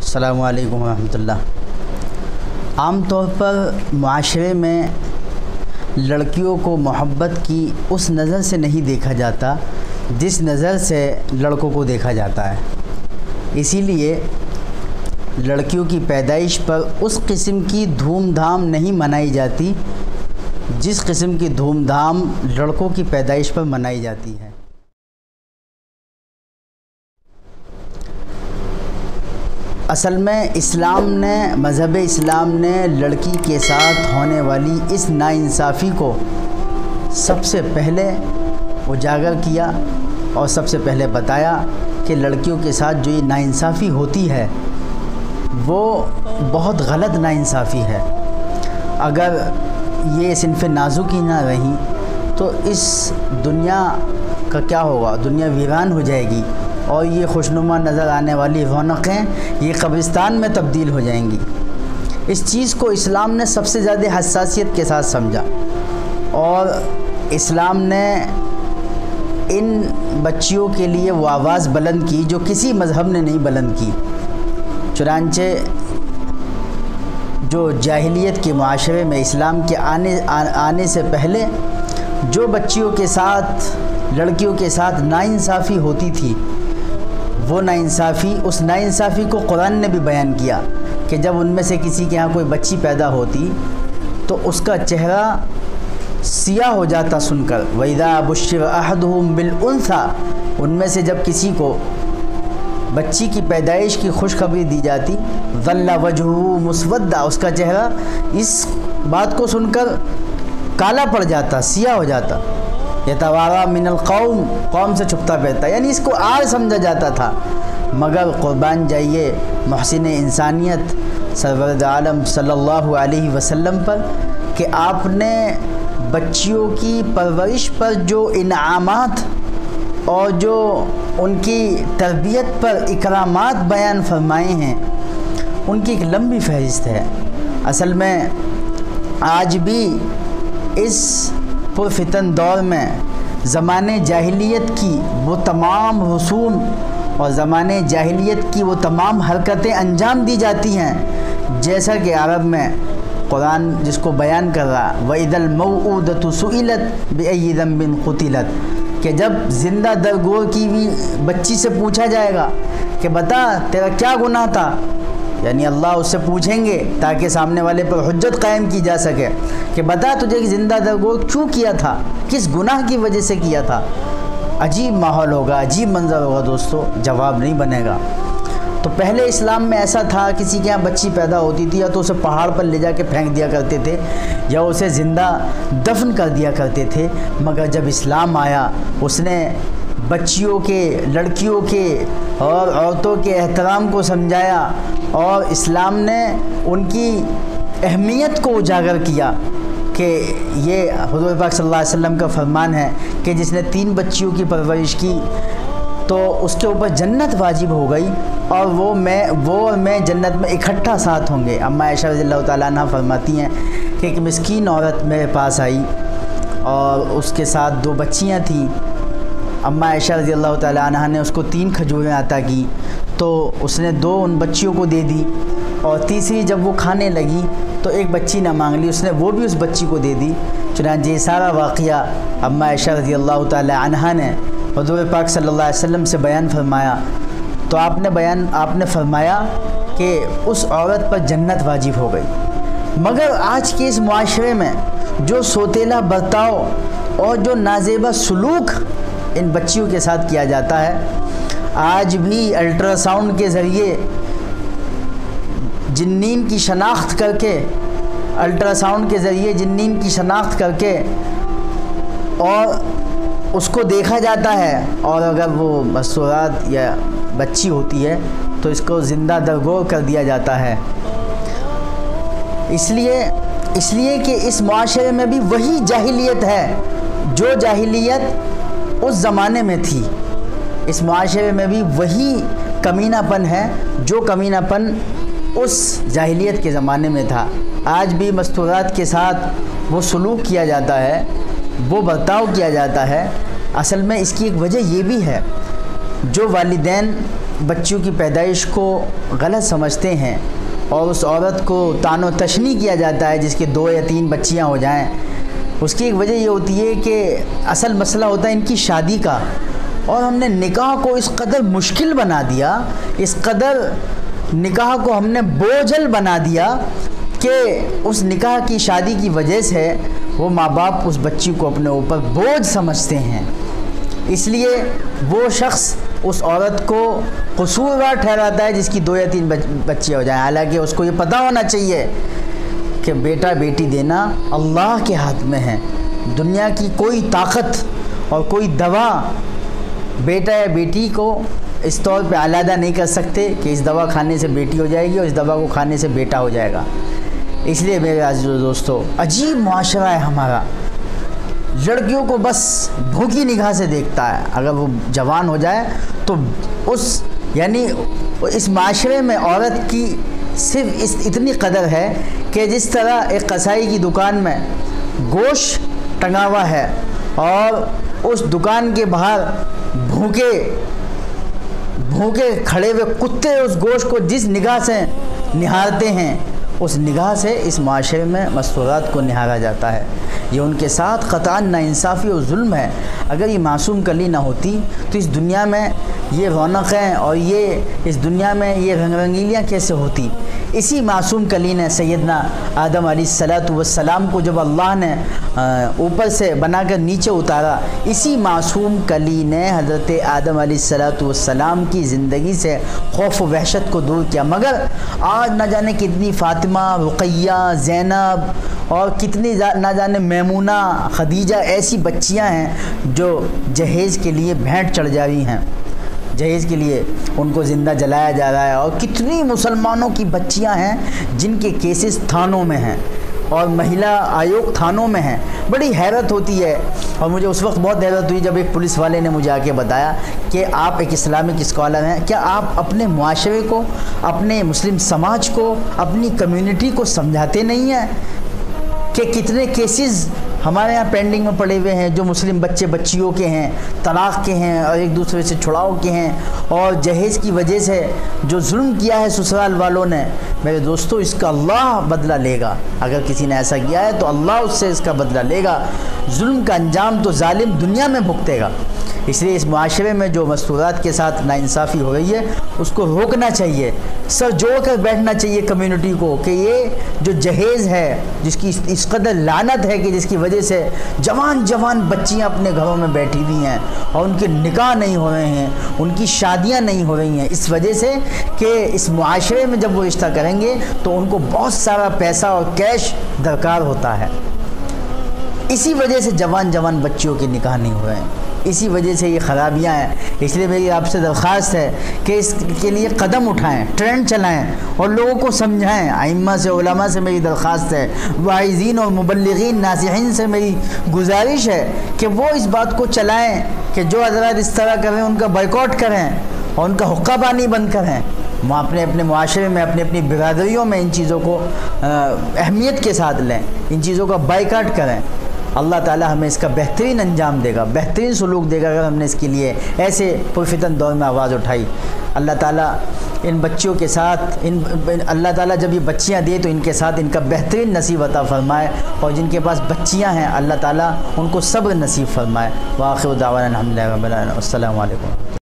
السلام علیکم ورحمۃ اللہ۔ عام طور پر معاشرے میں لڑکیوں کو محبت کی اس نظر سے نہیں دیکھا جاتا جس نظر سے لڑکوں کو دیکھا جاتا ہے۔ اسی لیے لڑکیوں کی پیدائش پر اس قسم کی دھوم دھام نہیں منائی جاتی جس قسم کی دھوم دھام لڑکوں کی پیدائش پر منائی جاتی ہے۔ اصل میں مذہب اسلام نے لڑکی کے ساتھ ہونے والی اس ناانصافی کو سب سے پہلے اجاگر کیا اور سب سے پہلے بتایا کہ لڑکیوں کے ساتھ جو یہ ناانصافی ہوتی ہے وہ بہت غلط ناانصافی ہے۔ اگر یہ صنف نازک ہی نہ رہی تو اس دنیا کا کیا ہوگا؟ دنیا ویران ہو جائے گی اور یہ خوشنما نظر آنے والی رونقیں یہ قبرستان میں تبدیل ہو جائیں گی۔ اس چیز کو اسلام نے سب سے زیادہ حساسیت کے ساتھ سمجھا اور اسلام نے ان بچیوں کے لیے وہ آواز بلند کی جو کسی مذہب نے نہیں بلند کی۔ چنانچہ جو جاہلیت کے معاشرے میں اسلام کے آنے سے پہلے جو بچیوں کے ساتھ لڑکیوں کے ساتھ ناانصافی ہوتی تھی وہ اس ناانصافی کو قرآن نے بھی بیان کیا کہ جب ان میں سے کسی کے ہاں کوئی بچی پیدا ہوتی تو اس کا چہرہ سیاہ ہو جاتا سن کر، وَإِذَا بُشِّرَ أَحَدُهُمْ بِالْأُنْثَىٰ، ان میں سے جب کسی کو بچی کی پیدائش کی خوشخبری دی جاتی، ظَلَّ وَجْهُهُ مُسْوَدًّا، اس کا چہرہ اس بات کو سن کر کالا پڑ جاتا، سیاہ ہو جاتا، یتوارا من القوم، قوم سے چھپتا پھرتا، یعنی اس کو آر سمجھا جاتا تھا۔ مگر قربان جائیے محسن انسانیت سرور عالم صلی اللہ علیہ وسلم پر کہ آپ نے بچیوں کی پرورش پر جو انعامات اور جو ان کی تربیت پر اکرامات بیان فرمائے ہیں ان کی ایک لمبی فہرست ہے۔ اصل میں آج بھی اس پرفتن دور میں زمانے جاہلیت کی وہ تمام رسوم اور زمانے جاہلیت کی وہ تمام حرکتیں انجام دی جاتی ہیں جیسا کہ عرب میں قرآن جس کو بیان کر رہا، وَإِذَا الْمَوْءُودَةُ سُئِلَتْ بِأَيِّ ذَنبٍ قُتِلَتْ، کہ جب زندہ درگور کی بھی بچی سے پوچھا جائے گا کہ بتا تیرا کیا گناہ تھا، یعنی اللہ اس سے پوچھیں گے تاکہ سامنے والے پر حجت قائم کی جا سکے کہ بتا تجھے زندہ درگور کیوں کیا تھا، کس گناہ کی وجہ سے کیا تھا۔ عجیب ماحول ہوگا، عجیب منظر ہوگا دوستو، جواب نہیں بنے گا۔ تو پہلے اسلام میں ایسا تھا، کسی کے یہاں بچی پیدا ہوتی تھی یا تو اسے پہاڑ پر لے جا کے پھینک دیا کرتے تھے یا اسے زندہ دفن کر دیا کرتے تھے۔ مگر جب اسلام آیا اس نے بچیوں کے، لڑکیوں کے اور عورتوں کے احترام کو سمجھایا اور اسلام نے ان کی اہمیت کو اجاگر کیا کہ یہ حضور پاک صلی اللہ علیہ وسلم کا فرمان ہے کہ جس نے 3 بچیوں کی پرورش کی تو اس کے اوپر جنت واجب ہو گئی اور وہ اور میں جنت میں اکٹھا ساتھ ہوں گے۔ اماں عائشہ رضی اللہ تعالیٰ عنہ فرماتی ہیں کہ ایک مسکین عورت میرے پاس آئی اور اس کے ساتھ 2 بچیاں تھیں۔ اماں عائشہ رضی اللہ تعالیٰ عنہ نے اس کو 3 کھجوریں عطا کی تو اس نے 2 ان بچیوں کو دے دی اور تیسری جب وہ کھانے لگی تو ایک بچی نہ مانگ لی، اس نے وہ بھی اس بچی کو دے دی۔ چنانچہ یہ سارا واقعہ اماں عائشہ رضی اللہ تعالیٰ عنہ نے حضور پاک صلی اللہ علیہ وسلم سے بیان فرمایا تو آپ نے فرمایا کہ اس عورت پر جنت واجب ہو گئی۔ مگر آج کے اس معاشرے میں جو سوتیلا برتاؤ اور جو نازیبہ سلوک ان بچیوں کے ساتھ کیا جاتا ہے، آج بھی الٹرا ساؤنڈ کے ذریعے جنین کی شناخت کر کے، الٹرا ساؤنڈ کے ذریعے جنین کی شناخت کر کے اور اس کو دیکھا جاتا ہے، اور اگر وہ مستورات یا بچی ہوتی ہے تو اس کو زندہ درگور کر دیا جاتا ہے۔ اس لیے کہ اس معاشرے میں بھی وہی جاہلیت ہے جو جاہلیت اس زمانے میں تھی، اس معاشرے میں بھی وہی کمینہ پن ہے جو کمینہ پن اس جاہلیت کے زمانے میں تھا۔ آج بھی مستورات کے ساتھ وہ سلوک کیا جاتا ہے، وہ برتاؤ کیا جاتا ہے۔ اصل میں اس کی ایک وجہ یہ بھی ہے جو والدین بچیوں کی پیدائش کو غلط سمجھتے ہیں اور اس عورت کو طعن و تشنیع کیا جاتا ہے جس کے 2 یا 3 بچیاں ہو جائیں، اس کی ایک وجہ یہ ہوتی ہے کہ اصل مسئلہ ہوتا ہے ان کی شادی کا، اور ہم نے نکاح کو اس قدر مشکل بنا دیا، اس قدر نکاح کو ہم نے بوجھل بنا دیا کہ اس نکاح کی شادی کی وجہ سے وہ ماں باپ اس بچی کو اپنے اوپر بوجھ سمجھتے ہیں۔ اس لیے وہ شخص اس عورت کو قصوروار ٹھہراتا ہے جس کی 2 یا 3 بچیاں ہو جائیں، حالانکہ اس کو یہ پتہ ہونا چاہیے کہ بیٹا بیٹی دینا اللہ کے ہاتھ میں ہے۔ دنیا کی کوئی طاقت اور کوئی دوا بیٹا یا بیٹی کو اس طور پہ علیحدہ نہیں کر سکتے کہ اس دوا کھانے سے بیٹی ہو جائے گی اور اس دوا کو کھانے سے بیٹا ہو جائے گا۔ اس لیے میرے عزیز و دوستو، عجیب معاشرہ ہے ہمارا، لڑکیوں کو بس بھوکی نگاہ سے دیکھتا ہے، اگر وہ جوان ہو جائے تو اس معاشرے میں عورت کی صرف اتنی قدر ہے کہ جس طرح ایک قصائی کی دکان میں گوشت ٹنگا ہوا ہے اور اس دکان کے باہر بھوکے کھڑے ہوئے کتے اس گوشت کو جس نگاہ سے نہارتے ہیں، اس نگاہ سے اس معاشرے میں مستورات کو نہارا جاتا ہے۔ یہ ان کے ساتھ قطعاً ناانصافی اور ظلم ہے۔ اگر یہ معصوم کلی نہ ہوتی تو اس دنیا میں یہ رونقیں اور اس دنیا میں یہ رنگ رنگیلیاں کیسے ہوتی؟ اسی معصوم کلی نے سیدنا آدم علیہ السلام کو جب اللہ نے اوپر سے بنا کر نیچے اتارا، اسی معصوم کلی نے حضرت آدم علیہ السلام کی زندگی سے خوف و وحشت کو دور کیا۔ مگر آج نہ جانے کتنی فاطمہ، رقیہ، زینب اور کتنی نہ جانے میمونہ، خدیجہ ایسی بچیاں ہیں جو جہیز کے لیے بھینٹ چڑھ جا رہی ہیں، جہیز کے لیے ان کو زندہ جلایا جا رہا ہے، اور کتنی مسلمانوں کی بچیاں ہیں جن کے کیسز تھانوں میں ہیں اور مہیلا آیوگ تھانوں میں ہیں۔ بڑی حیرت ہوتی ہے، اور مجھے اس وقت بہت حیرت ہوئی جب ایک پولیس والے نے مجھے آ کے بتایا کہ آپ ایک اسلامک اسکالر ہیں، کیا آپ اپنے معاشرے کو، اپنے مسلم سماج کو، اپنی کمیونٹی کو سمجھاتے نہیں ہیں کہ کتنے کیسز ہمارے یہاں پینڈنگ میں پڑے ہوئے ہیں جو مسلم بچیوں کے ہیں، طلاق کے ہیں اور ایک دوسرے سے چھڑاؤ کے ہیں، اور جہیز کی وجہ سے جو ظلم کیا ہے سسرال والوں نے۔ میرے دوستو، اس کا اللہ بدلہ لے گا۔ اگر کسی نے ایسا کیا ہے تو اللہ اس سے اس کا بدلہ لے گا۔ ظلم کا انجام تو ظالم دنیا میں بھگتے گا۔ اس لیے اس معاشرے میں جو مستورات کے ساتھ ناانصافی ہو رہی ہے اس کو روکنا چاہیے، سر جوڑ کر بیٹھنا چاہیے کمیونٹی کو کہ یہ جو جہیز ہے، جس کی اس قدر لعنت ہے کہ جس کی وجہ سے جوان بچیاں اپنے گھروں میں بیٹھی ہوئی ہیں اور ان کے نکاح نہیں ہو رہے ہیں، ان کی شادیاں نہیں ہو رہی ہیں، اس وجہ سے کہ اس معاشرے میں جب وہ رشتہ کریں گے تو ان کو بہت سارا پیسہ اور کیش درکار ہوتا ہے۔ اسی وجہ سے جوان بچیوں کے نکاح نہیں ہو رہے ہیں، اسی وجہ سے یہ خرابیاں ہیں۔ اس لیے میری آپ سے درخواست ہے کہ اس کے لیے قدم اٹھائیں، ٹرینڈ چلائیں اور لوگوں کو سمجھائیں۔ ائمہ سے، علماء سے میری درخواست ہے، واعظین اور مبلغین، ناصحین سے میری گزارش ہے کہ وہ اس بات کو چلائیں کہ جو حضرات اس طرح کریں ان کا بائیکاٹ کریں اور ان کا حقہ بانی بند کریں۔ وہ اپنے معاشرے میں، اپنی برادریوں میں ان چیزوں کو اہمیت کے ساتھ لیں، ان چیزوں کا بائیکاٹ کریں۔ اللہ تعالیٰ ہمیں اس کا بہترین انجام دے گا، بہترین سلوک دے گا اگر ہم نے اس کے لیے ایسے پرفتن دور میں آواز اٹھائی۔ اللہ تعالیٰ ان بچیوں کے ساتھ اللہ تعالیٰ جب یہ بچیاں دے تو ان کے ساتھ ان کا بہترین نصیب عطا فرمائے، اور جن کے پاس بچیاں ہیں اللہ تعالیٰ ان کو صبر نصیب فرمائے۔ وآخر دعوانا الحمدللہ رب العالمین۔ السلام علیکم۔